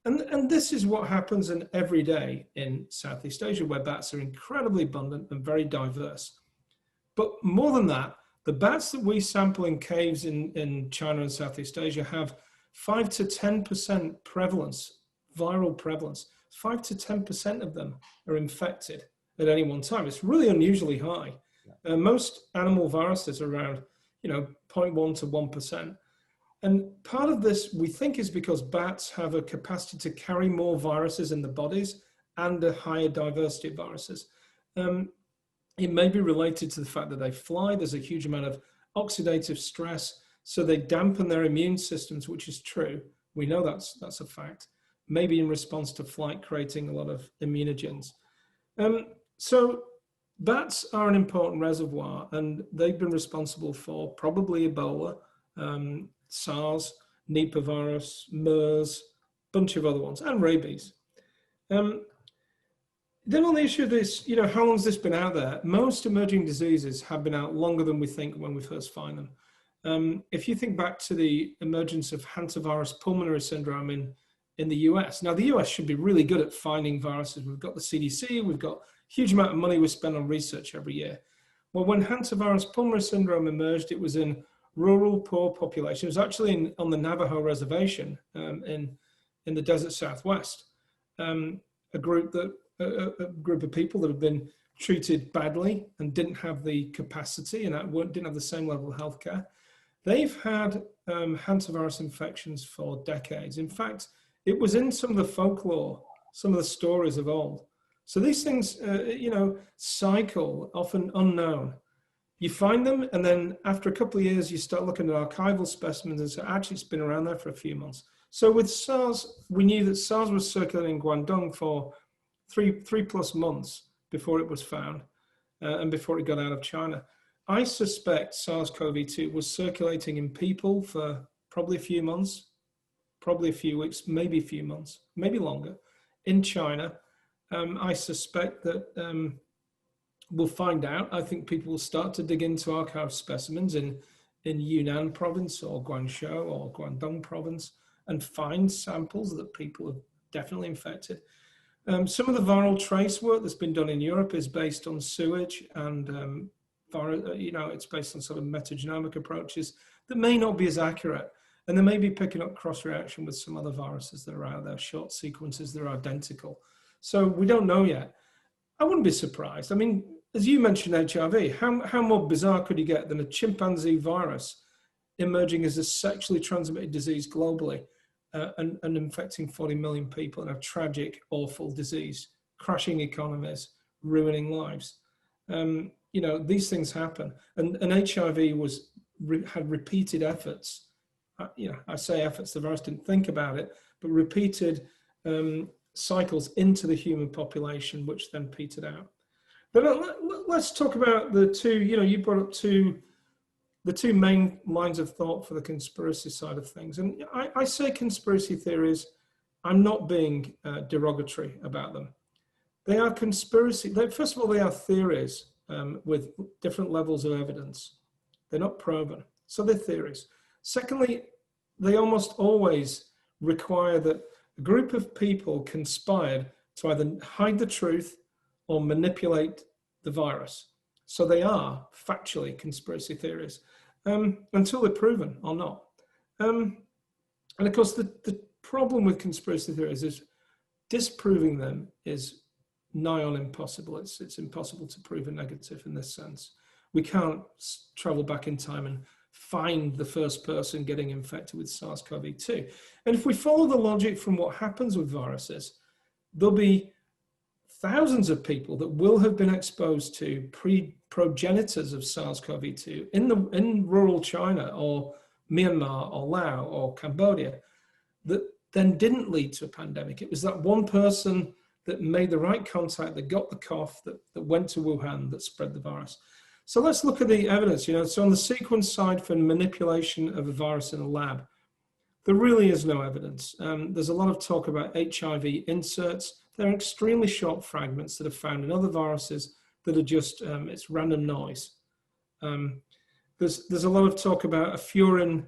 And this is what happens every day in Southeast Asia, where bats are incredibly abundant and very diverse. But more than that, The bats that we sample in caves in China and Southeast Asia have 5 to 10% prevalence, viral prevalence. 5 to 10% of them are infected at any one time. It's really unusually high. Most animal viruses are around, 0.1 to 1%. And part of this, we think, is because bats have a capacity to carry more viruses in the bodies and a higher diversity of viruses. It may be related to the fact that they fly. There's a huge amount of oxidative stress, so they dampen their immune systems, which is true. We know that's a fact. Maybe in response to flight, creating a lot of immunogens. So bats are an important reservoir, and they've been responsible for probably Ebola, SARS, Nipah virus, MERS, bunch of other ones, and rabies. Then on the issue of this, how long has this been out there? Most emerging diseases have been out longer than we think when we first find them. If you think back to the emergence of hantavirus pulmonary syndrome in the US. Now, the US should be really good at finding viruses. We've got the CDC, we've got a huge amount of money we spend on research every year. Well, when hantavirus pulmonary syndrome emerged, it was in rural, poor population. It was actually on the Navajo reservation in the desert Southwest. A group of people that have been treated badly and didn't have the capacity and didn't have the same level of healthcare. They've had hantavirus infections for decades. In fact, it was in some of the folklore, some of the stories of old. So these things, cycle, often unknown. You find them, and then after a couple of years, you start looking at archival specimens and say, actually, it's been around there for a few months. So with SARS, we knew that SARS was circulating in Guangdong for three plus months before it was found and before it got out of China. I suspect SARS-CoV-2 was circulating in people for probably a few months, probably a few weeks, maybe a few months, maybe longer, in China. I suspect that we'll find out. I think people will start to dig into archive specimens in Yunnan province or Guangzhou or Guangdong province and find samples that people have definitely infected. Some of the viral trace work that's been done in Europe is based on sewage and it's based on sort of metagenomic approaches that may not be as accurate. And they may be picking up cross-reaction with some other viruses that are out there, short sequences that are identical. So we don't know yet. I wouldn't be surprised. I mean, as you mentioned HIV, how more bizarre could you get than a chimpanzee virus emerging as a sexually transmitted disease globally and infecting 40 million people in a tragic, awful disease, crashing economies, ruining lives. These things happen. And HIV had repeated efforts. I say efforts, the virus didn't think about it, but repeated cycles into the human population, which then petered out. But let's talk about the two, you brought up the two main lines of thought for the conspiracy side of things. And I say conspiracy theories, I'm not being derogatory about them. They are conspiracy. First of all, they are theories with different levels of evidence. They're not proven, so they're theories. Secondly, they almost always require that a group of people conspired to either hide the truth or manipulate the virus. So they are factually conspiracy theories until they're proven or not. And of course, the problem with conspiracy theories is disproving them is nigh on impossible. It's impossible to prove a negative in this sense. We can't travel back in time and find the first person getting infected with SARS-CoV-2. And if we follow the logic from what happens with viruses, there'll be thousands of people that will have been exposed to progenitors of SARS-CoV-2 in rural China or Myanmar or Laos or Cambodia that then didn't lead to a pandemic. It was that one person that made the right contact, that got the cough, that went to Wuhan, that spread the virus. So let's look at the evidence. So on the sequence side for manipulation of a virus in a lab, there really is no evidence. There's a lot of talk about HIV inserts. They're extremely short fragments that are found in other viruses that are just, it's random noise. There's a lot of talk about a furin,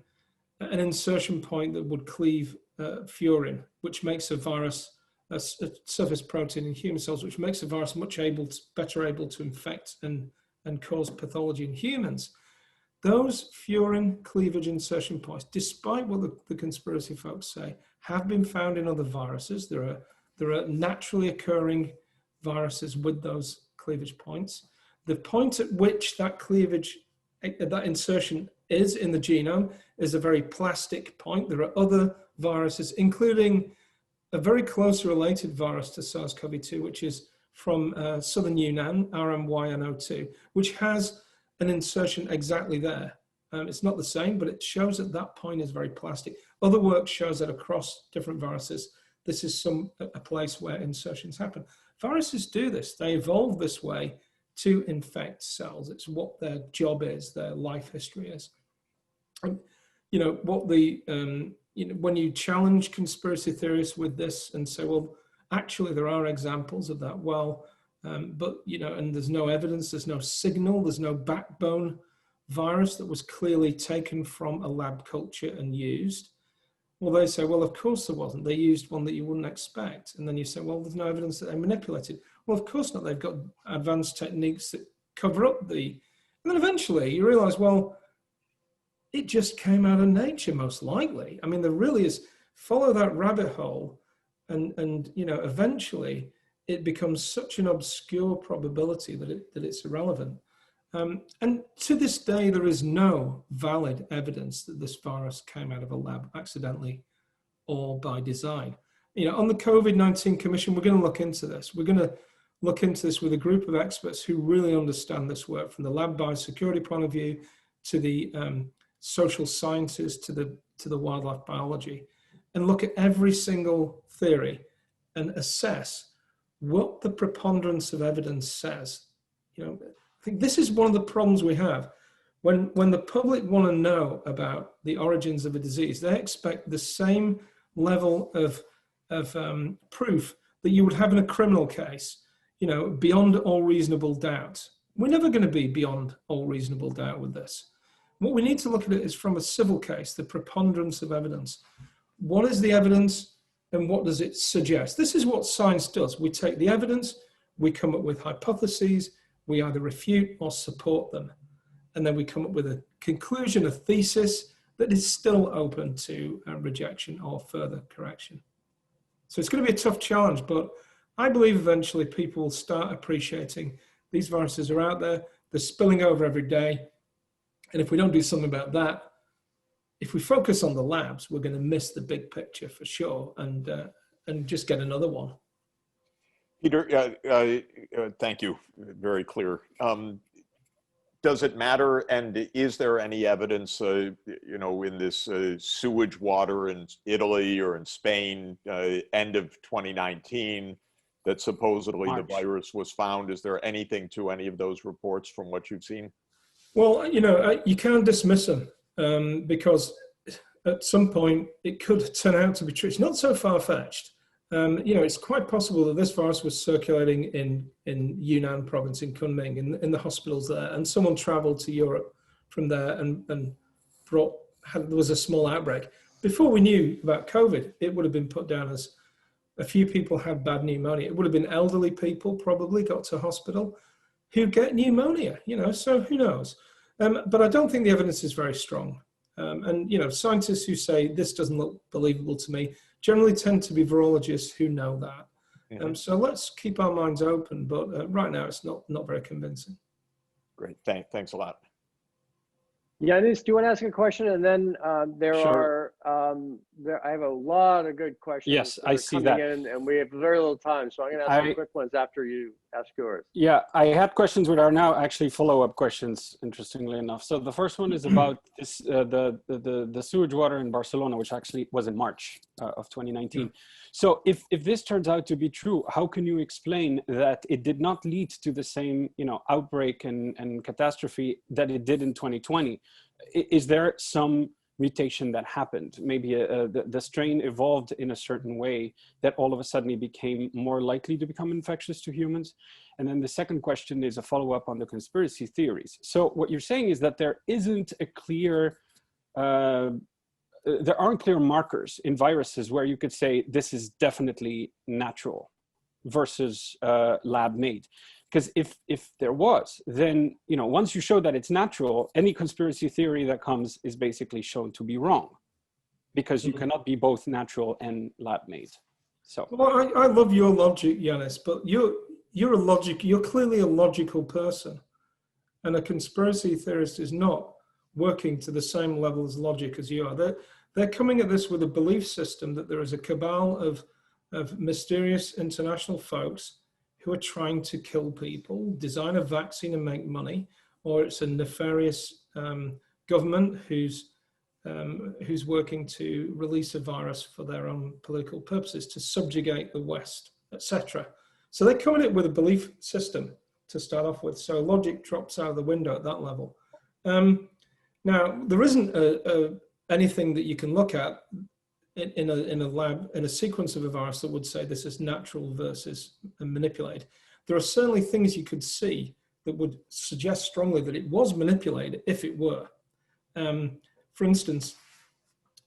an insertion point that would cleave furin, which makes a virus, a surface protein in human cells, which makes a virus much better able to infect and cause pathology in humans. those furin cleavage insertion points, despite what the conspiracy folks say, have been found in other viruses. There are naturally occurring viruses with those cleavage points. The point at which that cleavage, that insertion is in the genome is a very plastic point. There are other viruses, including a very close related virus to SARS-CoV-2, which is from southern Yunnan, RMYNO2, which has an insertion exactly there. It's not the same, but it shows that that point is very plastic. Other work shows that across different viruses, this is a place where insertions happen. Viruses do this. They evolve this way to infect cells. It's what their job is, their life history is. And, you know, what when you challenge conspiracy theorists with this and say, well, actually there are examples of that, well, but, you know, and there's no evidence, there's no signal, there's no backbone virus that was clearly taken from a lab culture and used. Well, they say, well, of course there wasn't. They used one that you wouldn't expect. And then you say, well, there's no evidence that they manipulated. Well, of course not. They've got advanced techniques that cover up and then eventually you realize, well, it just came out of nature, most likely. I mean, there really is, follow that rabbit hole and you know, eventually it becomes such an obscure probability that it's irrelevant. And to this day, there is no valid evidence that this virus came out of a lab accidentally or by design. You know, on the COVID-19 Commission, we're going to look into this. We're going to look into this with a group of experts who really understand this work from the lab biosecurity point of view to the social sciences to the wildlife biology, and look at every single theory and assess what the preponderance of evidence says. You know, I think this is one of the problems we have. When the public want to know about the origins of a disease, they expect the same level of proof that you would have in a criminal case, you know, beyond all reasonable doubt. We're never going to be beyond all reasonable doubt with this. What we need to look at it is from a civil case, the preponderance of evidence. What is the evidence and what does it suggest? This is what science does. We take the evidence, we come up with hypotheses, we either refute or support them. And then we come up with a conclusion, a thesis that is still open to rejection or further correction. So it's going to be a tough challenge, but I believe eventually people will start appreciating these viruses are out there, they're spilling over every day. And if we don't do something about that, if we focus on the labs, we're going to miss the big picture for sure and just get another one. Peter, thank you. Very clear. Does it matter? And is there any evidence, you know, in this sewage water in Italy or in Spain, end of 2019, that supposedly the virus was found? Is there anything to any of those reports from what you've seen? Well, you know, you can't dismiss them because at some point it could turn out to be true. It's not so far-fetched. You know, it's quite possible that this virus was circulating in Yunnan province, in Kunming, in the hospitals there, and someone traveled to Europe from there and there was a small outbreak. Before we knew about COVID, it would have been put down as a few people had bad pneumonia. It would have been elderly people probably got to hospital who get pneumonia, you know, so who knows? But I don't think the evidence is very strong. And, you know, scientists who say this doesn't look believable to me generally tend to be virologists who know that. Mm-hmm. So let's keep our minds open, but right now it's not very convincing. Great, thanks a lot. Yanis, do you want to ask a question? And then Sure. I have a lot of good questions. Yes, I see that. And we have very little time, so I'm going to ask some quick ones after you ask yours. Yeah, I had questions which are now actually follow-up questions, interestingly enough. So the first one is about this, the sewage water in Barcelona, which actually was in March of 2019. So if this turns out to be true, how can you explain that it did not lead to the same, you know, outbreak and catastrophe that it did in 2020? Is there some mutation that happened? Maybe the strain evolved in a certain way that all of a sudden it became more likely to become infectious to humans? And then the second question is a follow-up on the conspiracy theories. So what you're saying is that there isn't a clear, there aren't clear markers in viruses where you could say this is definitely natural versus lab-made. Because if there was, then, you know, once you show that it's natural, any conspiracy theory that comes is basically shown to be wrong, because you cannot be both natural and lab made. So, well, I love your logic, Yanis, but you're clearly a logical person, and a conspiracy theorist is not working to the same level as logic as you are. They're coming at this with a belief system that there is a cabal of mysterious international folks who are trying to kill people, design a vaccine and make money, or it's a nefarious government who's working to release a virus for their own political purposes, to subjugate the West, etc. So they're coming at with a belief system to start off with. So logic drops out of the window at that level. Now, there isn't anything that you can look at in a lab, in a sequence of a virus that would say this is natural versus manipulated. There are certainly things you could see that would suggest strongly that it was manipulated if it were. For instance,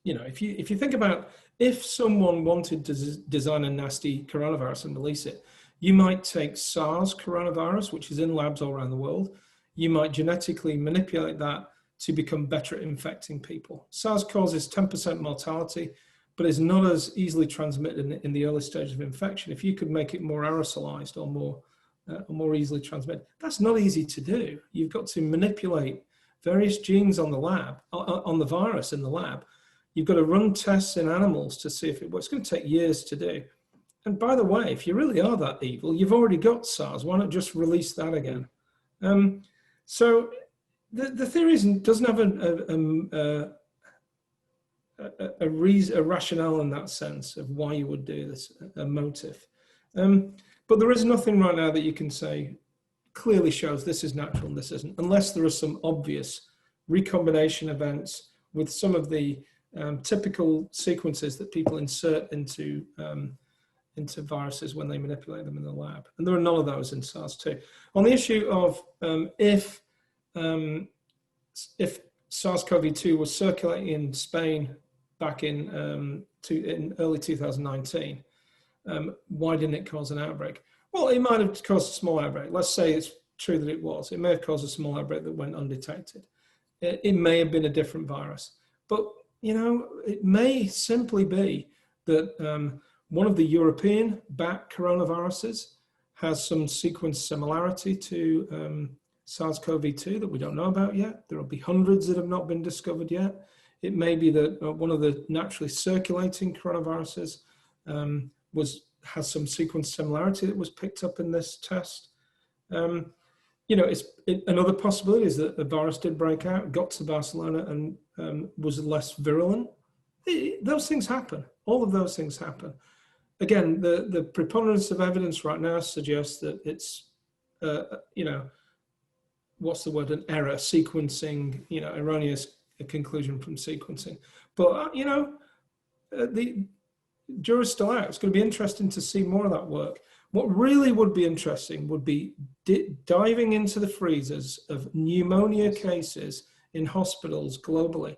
you know, if you think about, if someone wanted to design a nasty coronavirus and release it, you might take SARS coronavirus, which is in labs all around the world. You might genetically manipulate that to become better at infecting people. SARS causes 10% mortality, but is not as easily transmitted in the early stages of infection. If you could make it more aerosolized or more easily transmitted, that's not easy to do. You've got to manipulate various genes on the lab, on the virus in the lab. You've got to run tests in animals to see if it works. It's going to take years to do. And by the way, if you really are that evil, you've already got SARS. Why not just release that again? So the theory doesn't have a rationale in that sense of why you would do this, a motive. But there is nothing right now that you can say clearly shows this is natural and this isn't, unless there are some obvious recombination events with some of the typical sequences that people insert into viruses when they manipulate them in the lab. And there are none of those in SARS-2. On the issue of if SARS-CoV-2 was circulating in Spain back in early 2019, why didn't it cause an outbreak? Well, it might have caused a small outbreak. Let's say it's true that it was. It may have caused a small outbreak that went undetected. It may have been a different virus. But, you know, it may simply be that one of the European bat coronaviruses has some sequence similarity to SARS-CoV-2 that we don't know about yet. There will be hundreds that have not been discovered yet. It may be that one of the naturally circulating coronaviruses has some sequence similarity that was picked up in this test. You know, another possibility is that the virus did break out, got to Barcelona, and was less virulent. Those things happen. All of those things happen. Again, the preponderance of evidence right now suggests that it's, you know, what's the word, an error, sequencing, you know, erroneous conclusion from sequencing. But, you know, the jury's still out. It's going to be interesting to see more of that work. What really would be interesting would be diving into the freezers of pneumonia cases in hospitals globally.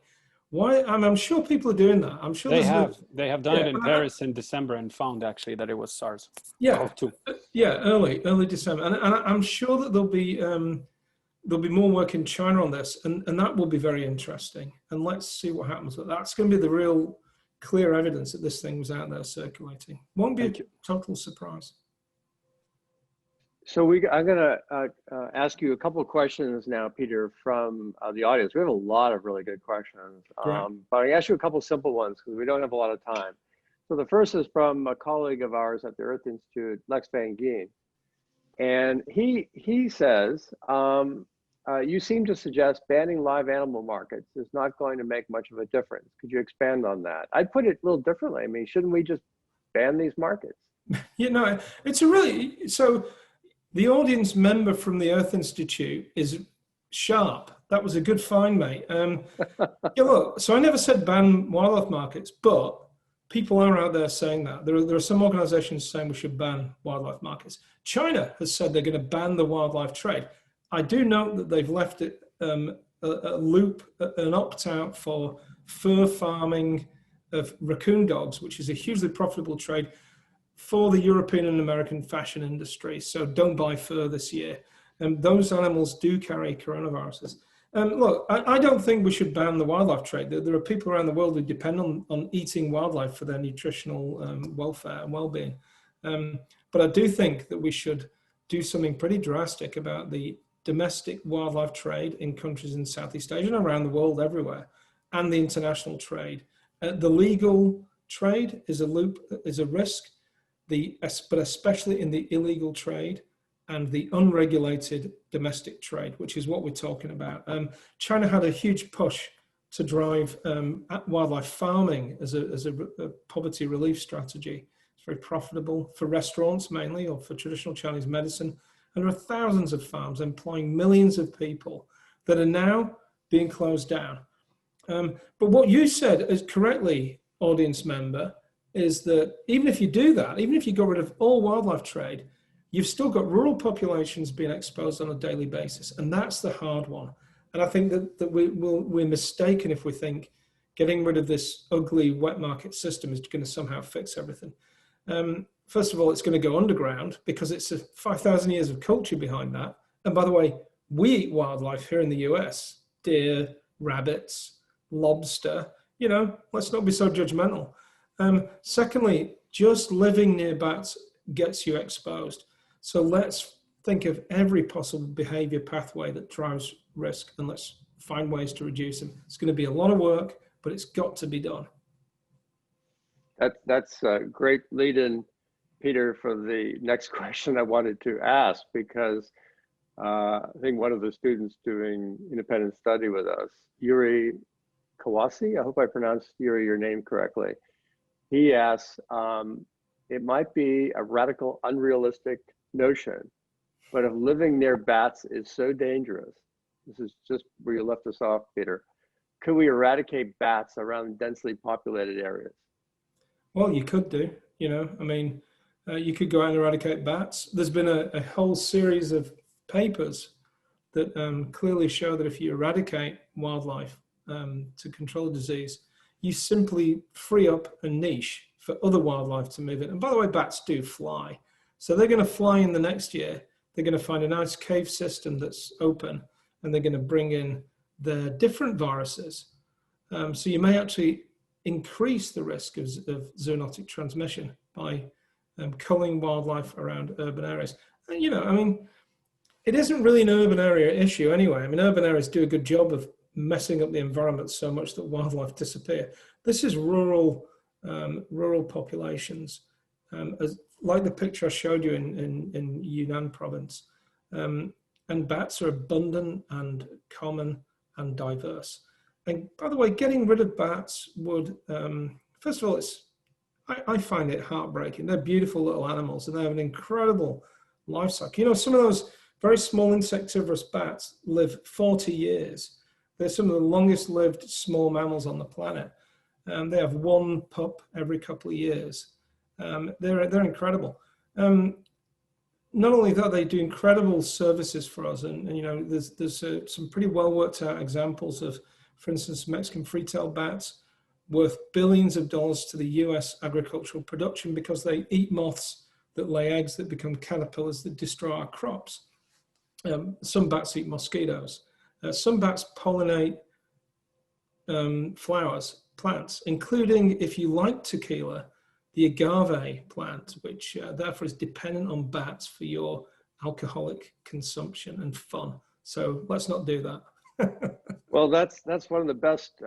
Why? I'm sure people are doing that. I'm sure they have done it in Paris in December and found actually that it was SARS. Yeah, too. Yeah, early December, and I'm sure that there'll be more work in China on this, and that will be very interesting. And let's see what happens. But that's going to be the real clear evidence that this thing was out there circulating. Won't be a total surprise. So I'm going to ask you a couple of questions now, Peter, from the audience. We have a lot of really good questions, but I ask you a couple simple ones because we don't have a lot of time. So the first is from a colleague of ours at the Earth Institute, Lex Van Geen. And he says, you seem to suggest banning live animal markets is not going to make much of a difference. Could you expand on that? I'd put it a little differently. I mean, shouldn't we just ban these markets? You know, it's a really, so the audience member from the Earth Institute is sharp. That was a good find, mate. Yeah, look, so I never said ban wildlife markets, but people are out there saying that. There are some organizations saying we should ban wildlife markets. China has said they're going to ban the wildlife trade. I do note that they've left it a loop, an opt-out for fur farming of raccoon dogs, which is a hugely profitable trade for the European and American fashion industry. So don't buy fur this year. And those animals do carry coronaviruses. Look, I don't think we should ban the wildlife trade. There are people around the world who depend on eating wildlife for their nutritional welfare and well-being. But I do think that we should do something pretty drastic about the domestic wildlife trade in countries in Southeast Asia and around the world everywhere, and the international trade. The legal trade is a risk, but especially in the illegal trade and the unregulated domestic trade, which is what we're talking about. China had a huge push to drive wildlife farming as a poverty relief strategy. It's very profitable for restaurants mainly, or for traditional Chinese medicine. And there are thousands of farms employing millions of people that are now being closed down. But what you said is correctly, audience member, is that even if you do that, even if you got rid of all wildlife trade, you've still got rural populations being exposed on a daily basis. And that's the hard one. And I think that we're mistaken if we think getting rid of this ugly wet market system is going to somehow fix everything. First of all, it's going to go underground because it's 5,000 years of culture behind that. And by the way, we eat wildlife here in the US, deer, rabbits, lobster, let's not be so judgmental. Secondly, just living near bats gets you exposed. So let's think of every possible behavior pathway that drives risk, and let's find ways to reduce them. It's going to be a lot of work, but it's got to be done. That's a great lead-in, Peter, for the next question I wanted to ask, because I think one of the students doing independent study with us, Yuri Kawasi, I hope I pronounced, Yuri, your name correctly. He asks, it might be a radical, unrealistic notion, but if living near bats is so dangerous, this is just where you left us off, Peter, could we eradicate bats around densely populated areas? Well, you could do, you could go out and eradicate bats. There's been a whole series of papers that clearly show that if you eradicate wildlife to control disease, you simply free up a niche for other wildlife to move in. And by the way, bats do fly. So they're going to fly in the next year. They're going to find a nice cave system that's open, and they're going to bring in their different viruses. So you may actually increase the risk of zoonotic transmission by culling wildlife around urban areas. And, it isn't really an urban area issue anyway. Urban areas do a good job of messing up the environment so much that wildlife disappear. This is rural populations, like the picture I showed you in Yunnan province. And bats are abundant and common and diverse. And by the way, getting rid of bats would, first of all, I find it heartbreaking. They're beautiful little animals and they have an incredible life cycle. Some of those very small insectivorous bats live 40 years. They're some of the longest lived small mammals on the planet. They have one pup every couple of years. They're incredible. Not only that, they do incredible services for us. And there's some pretty well worked out examples of, for instance, Mexican free-tailed bats worth billions of dollars to the US agricultural production because they eat moths that lay eggs that become caterpillars that destroy our crops. Some bats eat mosquitoes. Some bats pollinate plants, including, if you like tequila, the agave plant, which therefore is dependent on bats for your alcoholic consumption and fun. So let's not do that. Well, that's one of the best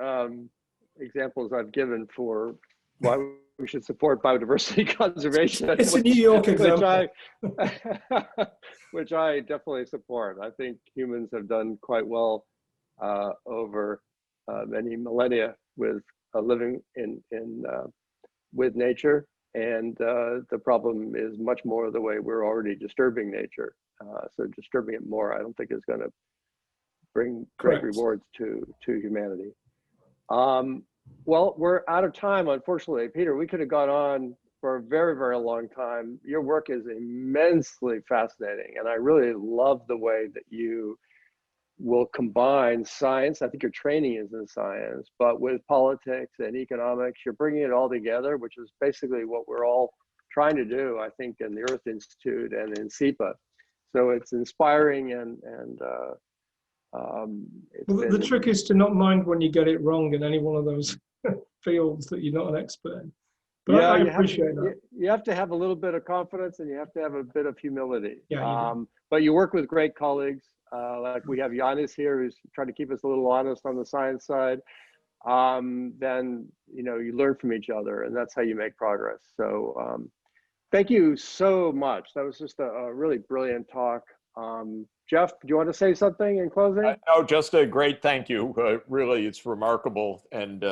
examples I've given for why we should support biodiversity conservation. It's a New York example. Which I definitely support. I think humans have done quite well over many millennia with living with nature, and the problem is much more the way we're already disturbing nature. So disturbing it more, I don't think is going to bring great rewards to humanity. Well, we're out of time, unfortunately. Peter, we could have gone on for a very, very long time. Your work is immensely fascinating, and I really love the way that you will combine science. I think your training is in science, but with politics and economics, you're bringing it all together, which is basically what we're all trying to do, I think, in the Earth Institute and in SEPA. So it's inspiring and it's Well, the been, trick is to not mind when you get it wrong in any one of those fields that you're not an expert in. But yeah, I you appreciate that. you have to have a little bit of confidence and you have to have a bit of humility. Yeah, you do. But you work with great colleagues. Like we have Yannis here, who's trying to keep us a little honest on the science side. Then, you know, you learn from each other and that's how you make progress. So thank you so much. That was just a really brilliant talk. Jeff, do you want to say something in closing? No, just a great thank you. Really, it's remarkable, and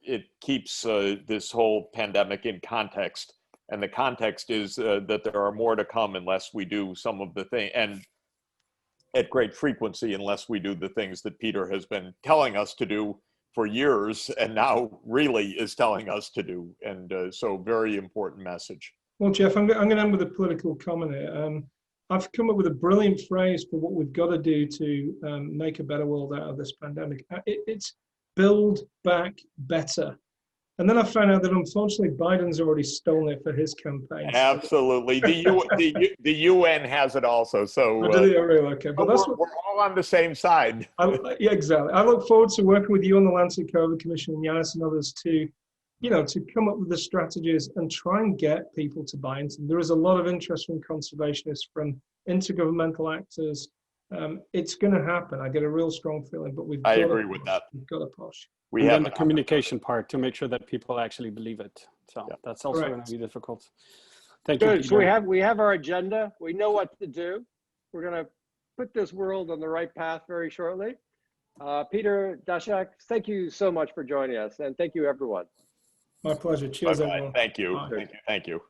it keeps this whole pandemic in context. And the context is that there are more to come unless we do some of the things, and at great frequency, unless we do the things that Peter has been telling us to do for years, and now really is telling us to do. And so, very important message. Well, Jeff, I'm going to end with a political comment here. I've come up with a brilliant phrase for what we've got to do to make a better world out of this pandemic. It's build back better. And then I found out that unfortunately Biden's already stolen it for his campaign. Absolutely. The UN has it also. So okay. But that's we're all on the same side. Yeah, exactly. I look forward to working with you on the Lancet COVID Commission and Yannis and others to, you know, to come up with the strategies and try and get people to buy into them. There is a lot of interest from conservationists, from intergovernmental actors. It's going to happen. I get a real strong feeling, but I agree with that. We've got to push. We and have then the communication part to make sure that people actually believe it. So yeah. that's also Correct. going to be difficult. Thank you, Good. Peter. So we have our agenda. We know what to do. We're going to put this world on the right path very shortly. Peter Daszak, thank you so much for joining us, and thank you, everyone. My pleasure. Cheers, Bye-bye. everyone. Thank you. Bye. Thank you. Thank you.